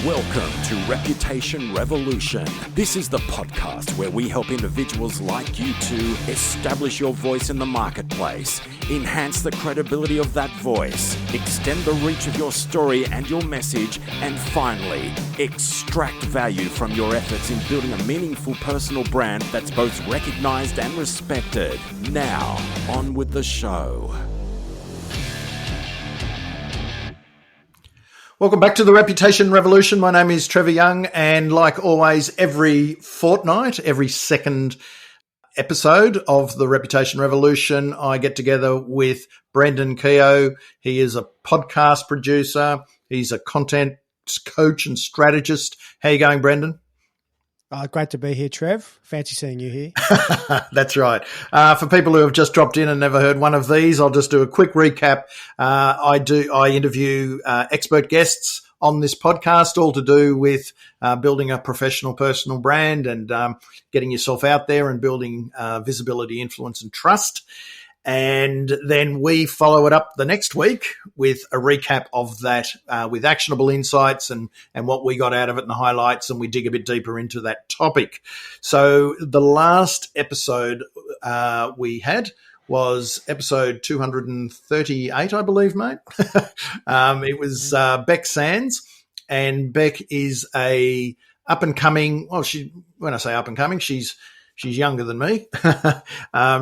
Welcome to Reputation Revolution. This is the podcast where we help individuals like you to establish your voice in the marketplace, enhance the credibility of that voice, extend the reach of your story and your message, and finally, extract value from your efforts in building a meaningful personal brand that's both recognized and respected. Now, on with the show. Welcome back to the Reputation Revolution. My name is Trevor Young, and like always, every fortnight, every second episode of the Reputation Revolution, I get together with Brendan Keogh. He is a podcast producer. He's a content coach and strategist. How you going, Brendan? Great to be here, Trev. Fancy seeing you here. That's right. For people who have just dropped in and never heard one of these, I'll just do a quick recap. I interview expert guests on this podcast, all to do with building a professional personal brand and getting yourself out there and building visibility, influence, and trust. And then we follow it up the next week with a recap of that with actionable insights and what we got out of it and the highlights, and we dig a bit deeper into that topic. So the last episode we had was episode 238, I believe, mate. It was Bec Sands, and Bec is a up-and-coming, when I say up-and-coming, she's younger than me.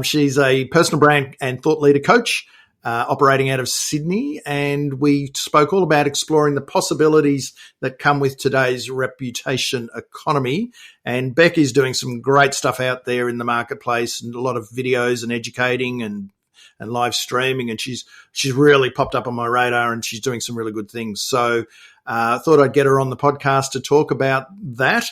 She's a personal brand and thought leader coach operating out of Sydney. And we spoke all about exploring the possibilities that come with today's reputation economy. And Bec is doing some great stuff out there in the marketplace and a lot of videos and educating and live streaming. And she's really popped up on my radar, and she's doing some really good things. So I thought I'd get her on the podcast to talk about that.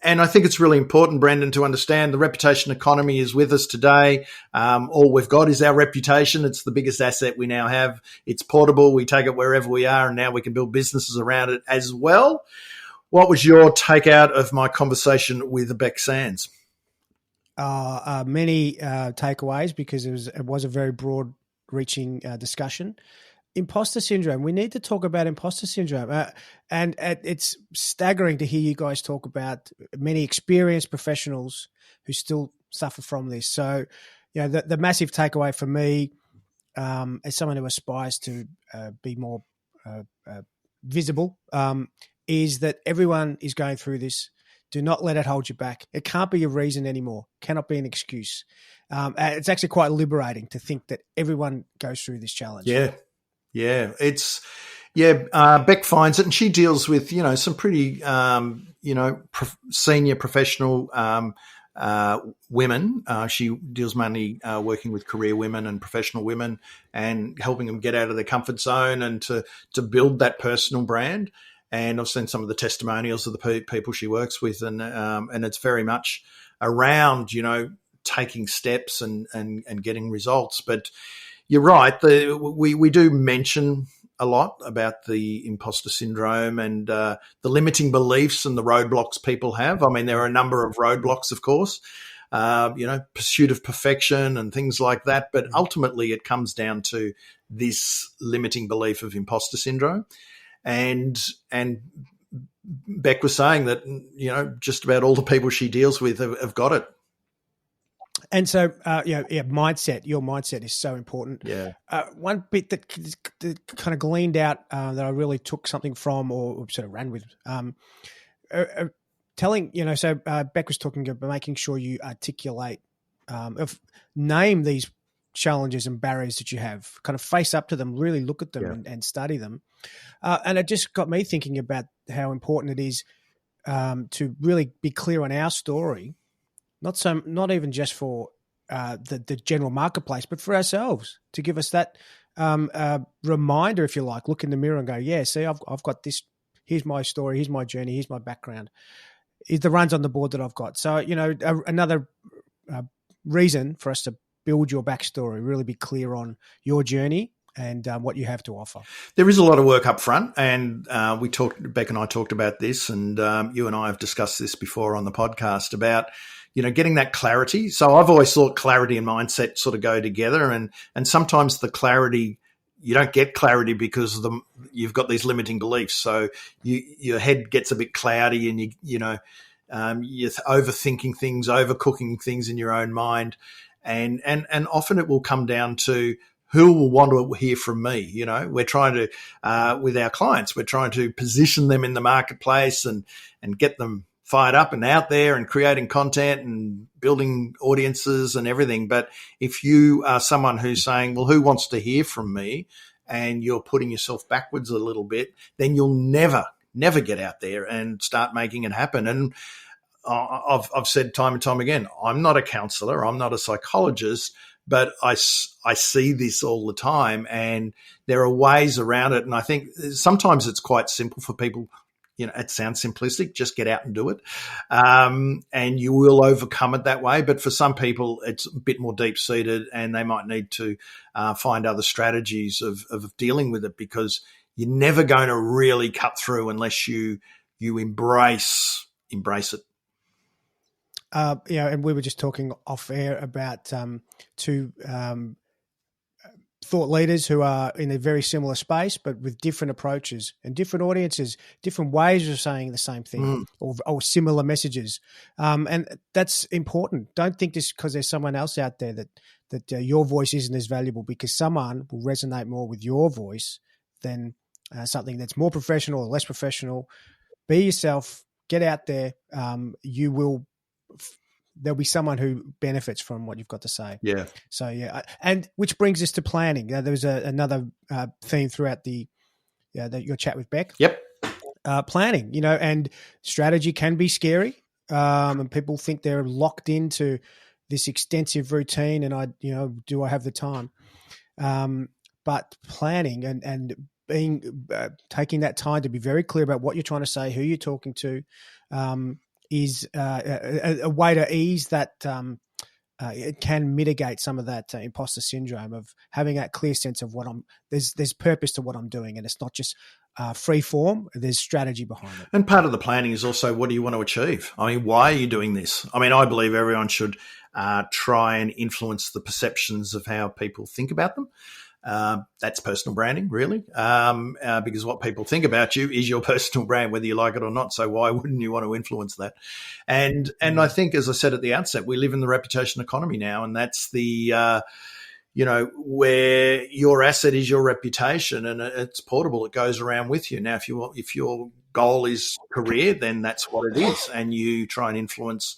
And I think it's really important, Brendan, to understand the reputation economy is with us today. All we've got is our reputation. It's the biggest asset we now have. It's portable. We take it wherever we are, and now we can build businesses around it as well. What was your takeout of my conversation with Bec Sands? Many takeaways, because it was a very broad-reaching discussion. Imposter syndrome. We need to talk about imposter syndrome. And it's staggering to hear you guys talk about many experienced professionals who still suffer from this. So, the massive takeaway for me, as someone who aspires to be more visible, is that everyone is going through this. Do not let it hold you back. It can't be a reason anymore. Cannot be an excuse. It's actually quite liberating to think that everyone goes through this challenge. Yeah, Bec finds it, and she deals with, some pretty, senior professional women. She deals mainly working with career women and professional women and helping them get out of their comfort zone and to build that personal brand. And I've seen some of the testimonials of the people she works with, and it's very much around, taking steps and getting results. But you're right. We do mention a lot about the imposter syndrome and the limiting beliefs and the roadblocks people have. I mean, there are a number of roadblocks, of course, pursuit of perfection and things like that. But ultimately, it comes down to this limiting belief of imposter syndrome. And Bec was saying that, just about all the people she deals with have got it. And so, mindset. Your mindset is so important. Yeah. One bit that kind of gleaned out that I really took something from, or sort of ran with, telling Bec was talking about making sure you articulate, name these challenges and barriers that you have, kind of face up to them, really look at them and study them, and it just got me thinking about how important it is to really be clear on our story. Not even just for the general marketplace, but for ourselves, to give us that reminder, if you like. Look in the mirror and go, yeah, see, I've got this. Here's my story. Here's my journey. Here's my background. Here's the runs on the board that I've got. So, another reason for us to build your backstory, really be clear on your journey and what you have to offer. There is a lot of work up front, and Bec and I talked about this, and you and I have discussed this before on the podcast about getting that clarity. So I've always thought clarity and mindset sort of go together, and sometimes the clarity you don't get clarity because you've got these limiting beliefs. So your head gets a bit cloudy, and you're overthinking things, overcooking things in your own mind, and often it will come down to who will want to hear from me. We're trying to with our clients, we're trying to position them in the marketplace and get them fired up and out there and creating content and building audiences and everything. But if you are someone who's saying, well, who wants to hear from me? And you're putting yourself backwards a little bit, then you'll never get out there and start making it happen. And I've said time and time again, I'm not a counselor, I'm not a psychologist, but I see this all the time, and there are ways around it. And I think sometimes it's quite simple for people. It sounds simplistic, just get out and do it. And you will overcome it that way. But for some people, it's a bit more deep-seated, and they might need to find other strategies of dealing with it, because you're never going to really cut through unless you embrace it. And we were just talking off air about two thought leaders who are in a very similar space, but with different approaches and different audiences, different ways of saying the same thing or similar messages. And that's important. Don't think just because there's someone else out there that your voice isn't as valuable, because someone will resonate more with your voice than something that's more professional or less professional. Be yourself, get out there. There'll be someone who benefits from what you've got to say. Yeah. So, and which brings us to planning. There was another theme throughout your chat with Bec. Yep. Planning, and strategy can be scary. And people think they're locked into this extensive routine, and do I have the time? But planning and being taking that time to be very clear about what you're trying to say, who you're talking to, is a way to ease that. It can mitigate some of that imposter syndrome of having that clear sense of there's purpose to what I'm doing, and it's not just free form. There's strategy behind it. And part of the planning is also, what do you want to achieve? I mean, why are you doing this? I mean, I believe everyone should try and influence the perceptions of how people think about them. That's personal branding, really, because what people think about you is your personal brand, whether you like it or not. So why wouldn't you want to influence that? And I think, as I said at the outset, we live in the reputation economy now, and that's the where your asset is your reputation, and it's portable. It goes around with you. Now, if your goal is career, then that's what it is, and you try and influence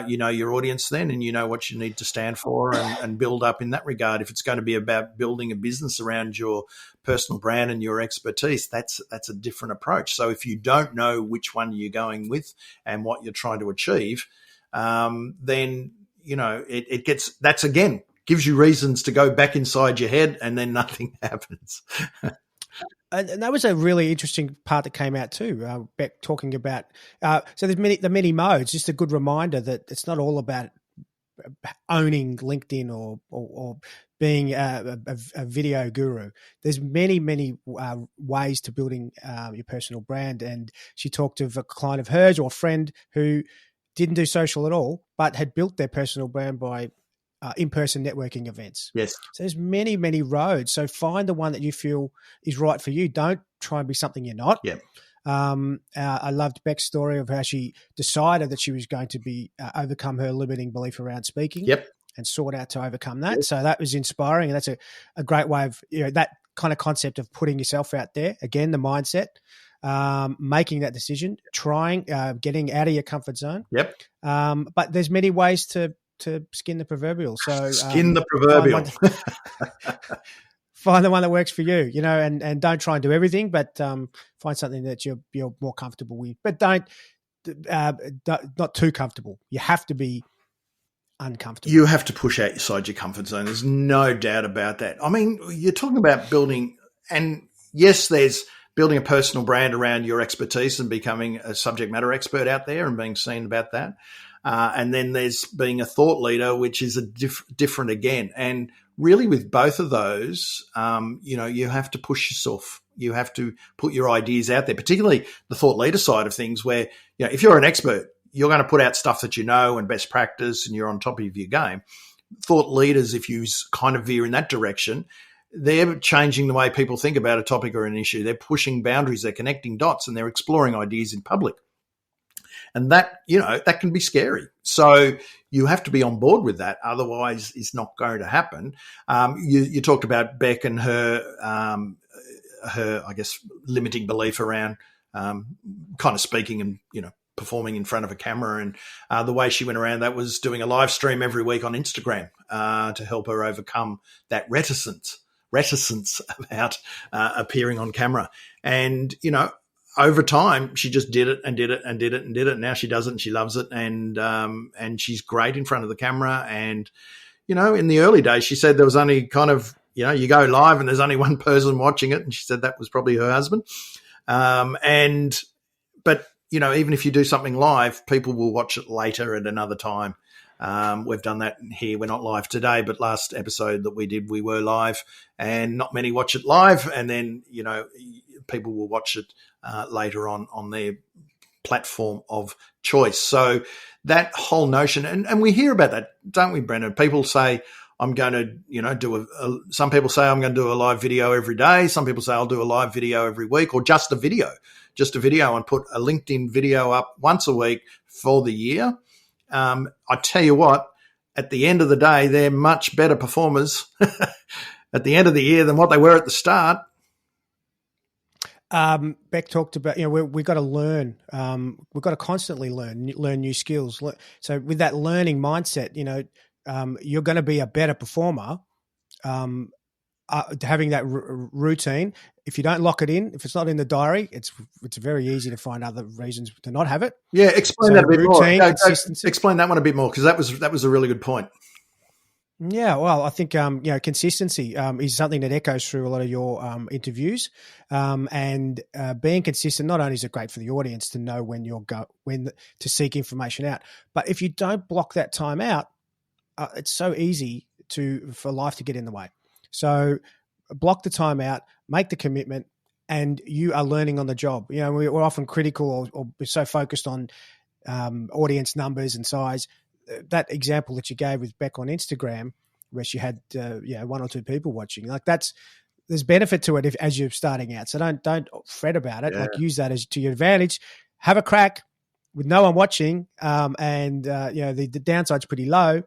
your audience then, and you know what you need to stand for and build up in that regard. If it's going to be about building a business around your personal brand and your expertise, that's a different approach. So if you don't know which one you're going with and what you're trying to achieve, then, that's again, gives you reasons to go back inside your head, and then nothing happens. And that was a really interesting part that came out too. Bec talking about so there's the many modes. Just a good reminder that it's not all about owning LinkedIn or being a video guru. There's many ways to building your personal brand. And she talked of a client of hers or a friend who didn't do social at all, but had built their personal brand by in-person networking events. Yes. So there's many roads. So find the one that you feel is right for you. Don't try and be something you're not. Yeah. I loved Bec's story of how she decided that she was going to be overcome her limiting belief around speaking. Yep. And sought out to overcome that. Yep. So that was inspiring, and that's a great way of that kind of concept of putting yourself out there. Again, the mindset, making that decision, trying, getting out of your comfort zone. Yep. But there's many ways to skin the proverbial. So skin the proverbial. Find the one that works for you, and don't try and do everything, but find something that you're more comfortable with. But don't not too comfortable. You have to be uncomfortable. You have to push outside your comfort zone. There's no doubt about that. I mean, you're talking about building, and yes, there's building a personal brand around your expertise and becoming a subject matter expert out there and being seen about that. And then there's being a thought leader, which is different again. And really with both of those, you have to push yourself. You have to put your ideas out there, particularly the thought leader side of things where, if you're an expert, you're going to put out stuff that you know and best practice, and you're on top of your game. Thought leaders, if you kind of veer in that direction, they're changing the way people think about a topic or an issue. They're pushing boundaries, they're connecting dots, and they're exploring ideas in public. And that, that can be scary. So you have to be on board with that. Otherwise, it's not going to happen. You talked about Bec and her, I guess, limiting belief around kind of speaking and, performing in front of a camera. And the way she went around that was doing a live stream every week on Instagram to help her overcome that reticence about appearing on camera. And, over time, she just did it and did it and did it and did it. Now she does it and she loves it. And she's great in front of the camera. And, in the early days, she said there was only kind of, you go live and there's only one person watching it. And she said that was probably her husband. But even if you do something live, people will watch it later at another time. We've done that here. We're not live today, but last episode that we did, we were live, and not many watch it live. And then, people will watch it later on their platform of choice. So that whole notion, and we hear about that, don't we, Brendan? People say, I'm going to, some people say I'm going to do a live video every day. Some people say I'll do a live video every week, or just a video and put a LinkedIn video up once a week for the year. I tell you what, at the end of the day, they're much better performers at the end of the year than what they were at the start. Bec talked about, we've got to learn. We've got to constantly learn new skills. So with that learning mindset, you're going to be a better performer. Having that routine, if you don't lock it in, if it's not in the diary, it's very easy to find other reasons to not have it. Yeah, explain that a bit more. Explain that one a bit more, because that was a really good point. Yeah, well, I think consistency is something that echoes through a lot of your interviews, and being consistent. Not only is it great for the audience to know when to seek information out, but if you don't block that time out, it's so easy for life to get in the way. So block the time out, make the commitment, and you are learning on the job. We're often critical or we're so focused on audience numbers and size. That example that you gave with Bec on Instagram, where she had one or two people watching, there's benefit to it as you're starting out. So don't fret about it. Yeah. Use that as to your advantage. Have a crack with no one watching, and the downside's pretty low.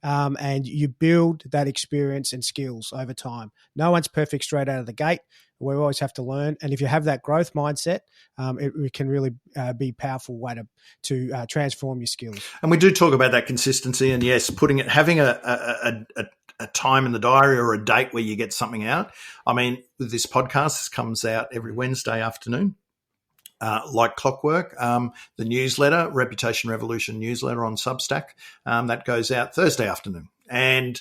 And you build that experience and skills over time. No one's perfect straight out of the gate. We always have to learn. And if you have that growth mindset, it can really be a powerful way to transform your skills. And we do talk about that consistency, and yes, having a time in the diary or a date where you get something out. I mean, with this podcast, this comes out every Wednesday afternoon. Like clockwork, the newsletter, Reputation Revolution newsletter on Substack, that goes out Thursday afternoon. And,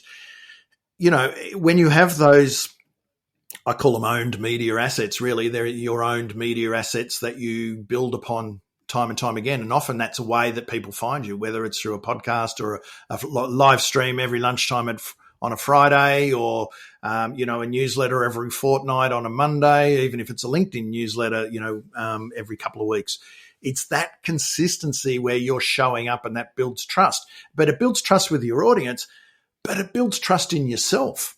when you have those, I call them owned media assets, really, they're your owned media assets that you build upon time and time again. And often that's a way that people find you, whether it's through a podcast or a live stream every lunchtime on a Friday, or, a newsletter every fortnight on a Monday, even if it's a LinkedIn newsletter, every couple of weeks. It's that consistency where you're showing up, and that builds trust. But it builds trust with your audience, but it builds trust in yourself,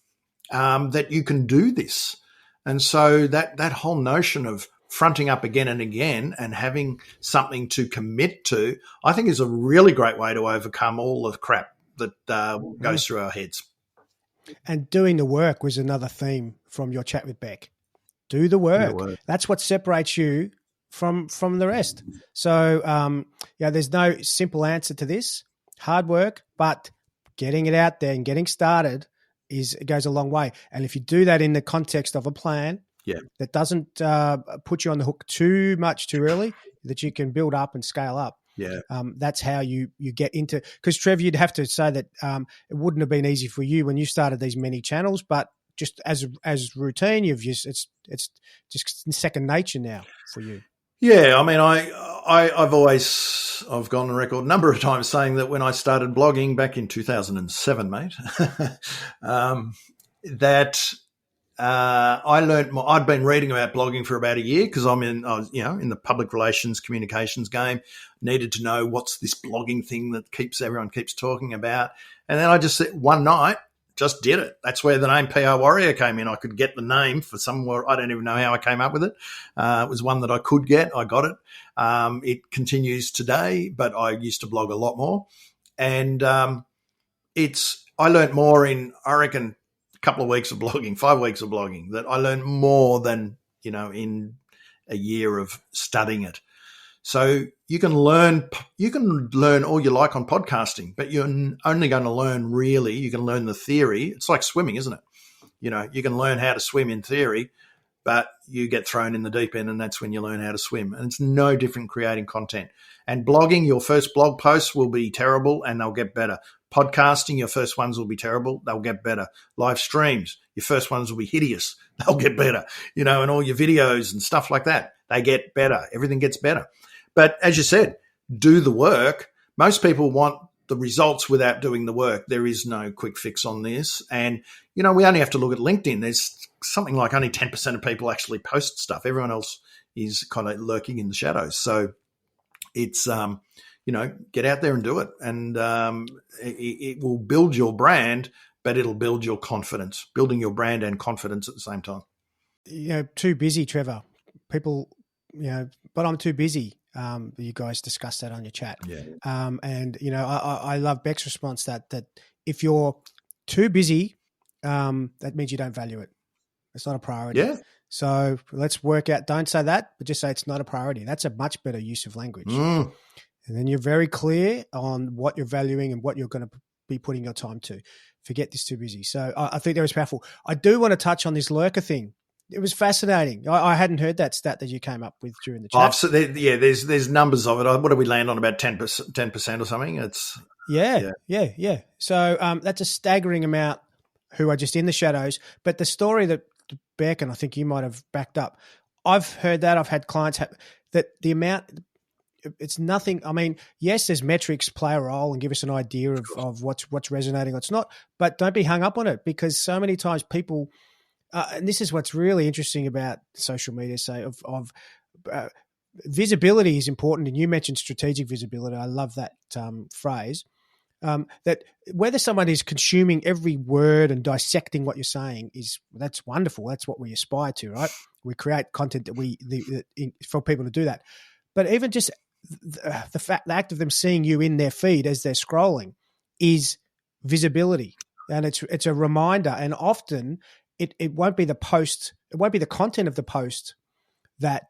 that you can do this. And so that whole notion of fronting up again and again and having something to commit to, I think is a really great way to overcome all the crap that goes through our heads. And doing the work was another theme from your chat with Bec. Do the work. That's what separates you from the rest. So, there's no simple answer to this. Hard work, but getting it out there and getting started goes a long way. And if you do that in the context of a plan that doesn't put you on the hook too much too early, that you can build up and scale up. Yeah, that's how you get into. Because Trev, you'd have to say that it wouldn't have been easy for you when you started these many channels, but just as routine, it's just second nature now for you. Yeah, I mean, I've gone on record a number of times saying that when I started blogging back in 2007, mate, that. I learned more. I'd been reading about blogging for about a year because I was in the public relations communications game. Needed to know what's this blogging thing that everyone keeps talking about. And then I just said one night, just did it. That's where the name PR Warrior came in. I could get the name for somewhere. I don't even know how I came up with it. It was one that I could get. I got it. It continues today, but I used to blog a lot more. And I learned more in, I reckon, a couple of weeks of blogging, 5 weeks of blogging, that I learned more than, in a year of studying it. So you can learn all you like on podcasting, but you're only going to learn you can learn the theory. It's like swimming, isn't it? You can learn how to swim in theory, but you get thrown in the deep end and that's when you learn how to swim. And it's no different creating content. And blogging, your first blog posts will be terrible and they'll get better. Podcasting, your first ones will be terrible. They'll get better. Live streams, your first ones will be hideous. They'll get better. And all your videos and stuff like that, they get better. Everything gets better. But as you said, do the work. Most people want the results without doing the work. There is no quick fix on this. And, we only have to look at LinkedIn. There's something like only 10% of people actually post stuff. Everyone else is kind of lurking in the shadows. So it's, get out there and do it. And it will build your brand, but it'll build your confidence, building your brand and confidence at the same time. Too busy, Trevor. People, but I'm too busy. You guys discussed that on your chat. Yeah. I love Bec's response that if you're too busy, that means you don't value it. It's not a priority. Yeah. So let's work out. Don't say that, but just say it's not a priority. That's a much better use of language. And then you're very clear on what you're valuing and what you're going to be putting your time to. Forget this too busy. So I think that was powerful. I do want to touch on this lurker thing. It was fascinating. I hadn't heard that stat that you came up with during the chat. There's numbers of it. What do we land on, about 10% or something? It's yeah. So that's a staggering amount who are just in the shadows. But the story that Bec, and I think you might have backed up, I've heard that. I've had clients that the amount, it's nothing. I mean, yes, there's metrics play a role and give us an idea of what's resonating, what's not, but don't be hung up on it, because so many times people, and this is what's really interesting about social media, visibility is important. And you mentioned strategic visibility. I love that phrase. That whether someone is consuming every word and dissecting what you're saying that's wonderful. That's what we aspire to, right? We create content for people to do that. But even just the act of them seeing you in their feed as they're scrolling is visibility, and it's a reminder. And often it won't be the post, it won't be the content of the post that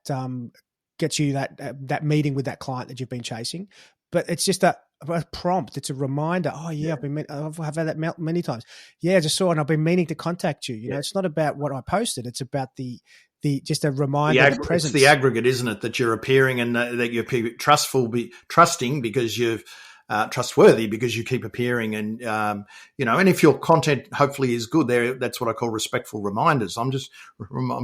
gets you that meeting with that client that you've been chasing, but it's just a prompt. It's a reminder. Oh yeah, I've had that many times. Yeah, I just saw it and I've been meaning to contact you. It's not about what I posted. It's about the just a reminder of presence. It's the aggregate, isn't it? That you're appearing and that you're trusting because you've trustworthy because you keep appearing, and and if your content hopefully is good, that's what I call respectful reminders. I'm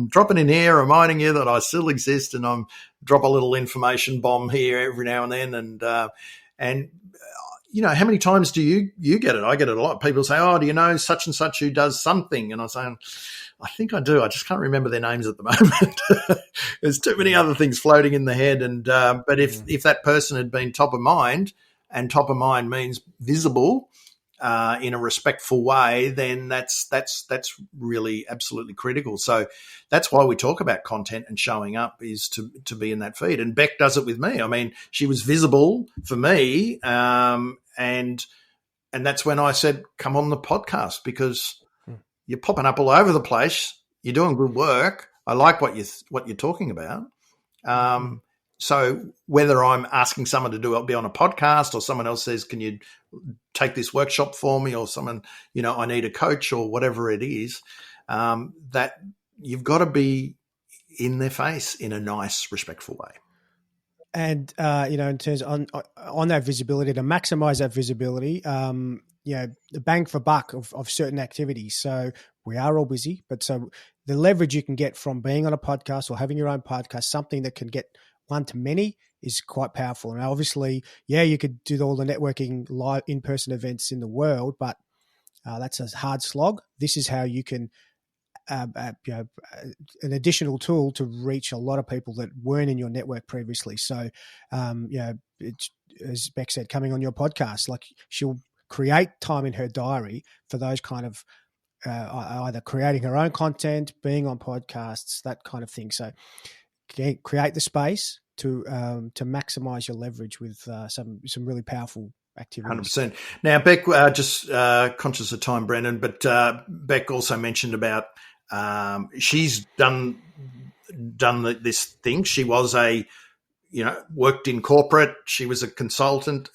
dropping in here, reminding you that I still exist, and I'm drop a little information bomb here every now and then, and how many times do you get it? I get it a lot. People say, "Oh, do you know such and such who does something?" And I'm saying, I think I do. I just can't remember their names at the moment. There's too many other things floating in the head. And but if that person had been top of mind, and top of mind means visible in a respectful way, then that's really absolutely critical. So that's why we talk about content and showing up, is to be in that feed. And Bec does it with me. I mean, she was visible for me, and that's when I said, come on the podcast, because you're popping up all over the place. You're doing good work. I like what you're talking about. So whether I'm asking someone to be on a podcast, or someone else says, can you take this workshop for me, or someone, I need a coach, or whatever it is, that you've got to be in their face in a nice, respectful way. And, in terms on that visibility, to maximize that visibility, the bang for buck of certain activities. So we are all busy, but so the leverage you can get from being on a podcast or having your own podcast, something that can get one to many, is quite powerful. And obviously, you could do all the networking live in-person events in the world, but that's a hard slog. This is how you can, an additional tool to reach a lot of people that weren't in your network previously. So, it's, as Bec said, coming on your podcast, like she'll create time in her diary for those kind of either creating her own content, being on podcasts, that kind of thing. So create the space to maximize your leverage with some really powerful activities. 100%. Now, Bec, just conscious of time, Brendan, but Bec also mentioned about she's done this thing. She was worked in corporate. She was a consultant.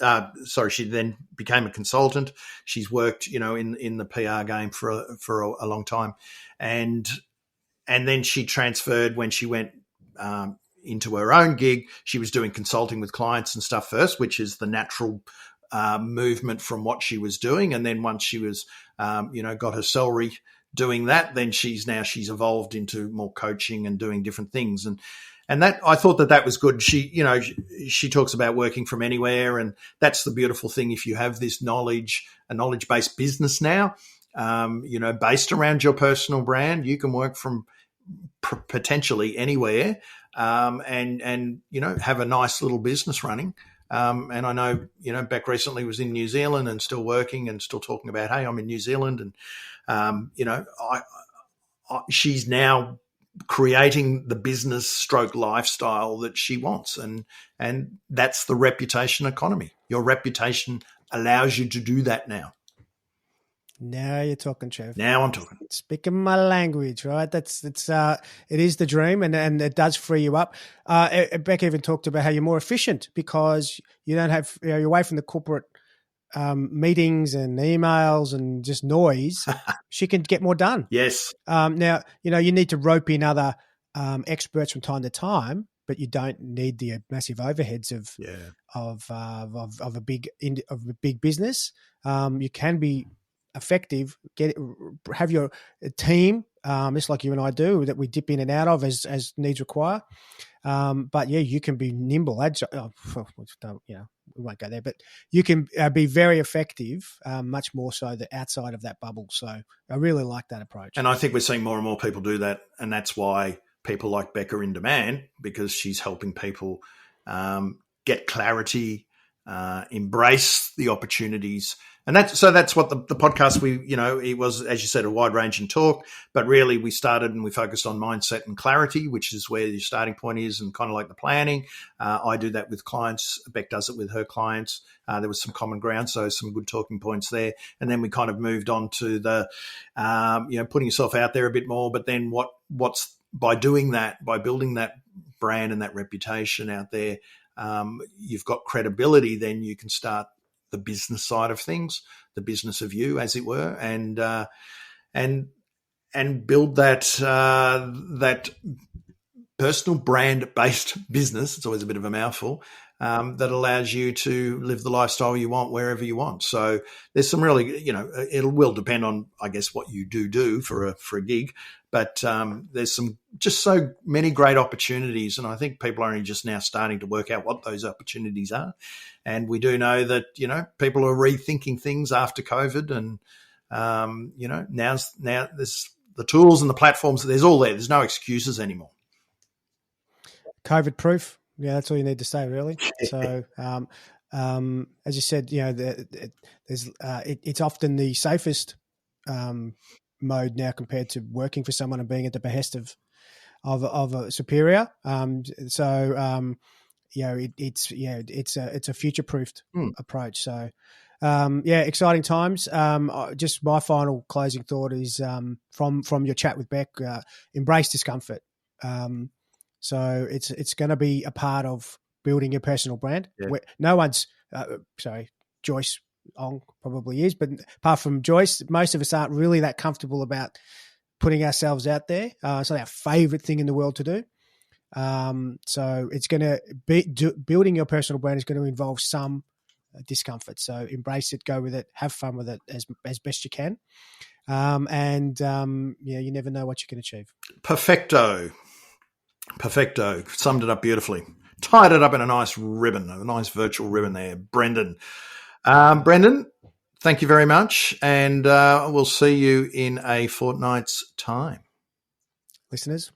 She then became a consultant. She's worked, in the PR game for a long time, and then she transferred when she went into her own gig. She was doing consulting with clients and stuff first, which is the natural movement from what she was doing. And then once she was, got her salary doing that, then she's evolved into more coaching and doing different things. And that, I thought that was good. She talks about working from anywhere, and that's the beautiful thing. If you have this knowledge, a knowledge-based business now, based around your personal brand, you can work from potentially anywhere, and have a nice little business running. And I know, Bec recently was in New Zealand and still working and still talking about, hey, I'm in New Zealand. And, she's now creating the business stroke lifestyle that she wants. And that's the reputation economy. Your reputation allows you to do that now. Now you're talking, Trev. Now I'm talking. Speaking my language, right? It is the dream, and it does free you up. Bec even talked about how you're more efficient because you don't have, you're away from the corporate meetings and emails and just noise. She can get more done. Yes. Now, you need to rope in other experts from time to time, but you don't need the massive overheads of a big business. You can be effective, have your team, just like you and I do, that we dip in and out of as needs require. But yeah, you can be nimble. We won't go there, but you can be very effective, much more so than outside of that bubble. So I really like that approach. And I think we're seeing more and more people do that. And that's why people like Bec are in demand, because she's helping people get clarity, embrace the opportunities. And that's what the podcast, it was, as you said, a wide ranging talk, but really we started and we focused on mindset and clarity, which is where your starting point is, and kind of like the planning. I do that with clients. Bec does it with her clients. There was some common ground, so some good talking points there. And then we kind of moved on to the, putting yourself out there a bit more, but then what's by doing that, by building that brand and that reputation out there, you've got credibility, then you can start the business side of things, the business of you, as it were, and build that personal brand-based business. It's always a bit of a mouthful, that allows you to live the lifestyle you want wherever you want. So there's some really, it will depend on, I guess, what you do for a gig, but there's some just so many great opportunities, and I think people are only just now starting to work out what those opportunities are. And we do know that, people are rethinking things after COVID, and now there's the tools and the platforms. There's all there. There's no excuses anymore. COVID proof. Yeah, that's all you need to say, really. So, as you said, it's often the safest mode now compared to working for someone and being at the behest of a superior. It's a future-proofed approach. So, exciting times. Just my final closing thought is from your chat with Bec, embrace discomfort. So it's going to be a part of building your personal brand. Yeah. No one's, Joyce Ong probably is, but apart from Joyce, most of us aren't really that comfortable about putting ourselves out there. It's not our favorite thing in the world to do. So it's going to be building your personal brand is going to involve some discomfort. So embrace it, go with it, have fun with it as best you can. You never know what you can achieve. Perfecto. Summed it up beautifully. Tied it up in a nice ribbon, a nice virtual ribbon there, Brendan. Brendan, thank you very much, and we'll see you in a fortnight's time. Listeners.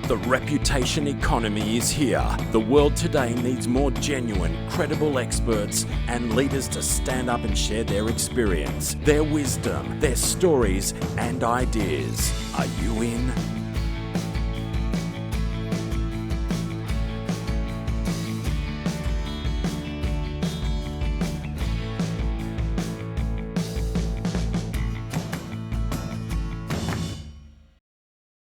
The reputation economy is here. The world today needs more genuine, credible experts and leaders to stand up and share their experience, their wisdom, their stories and ideas. Are you in?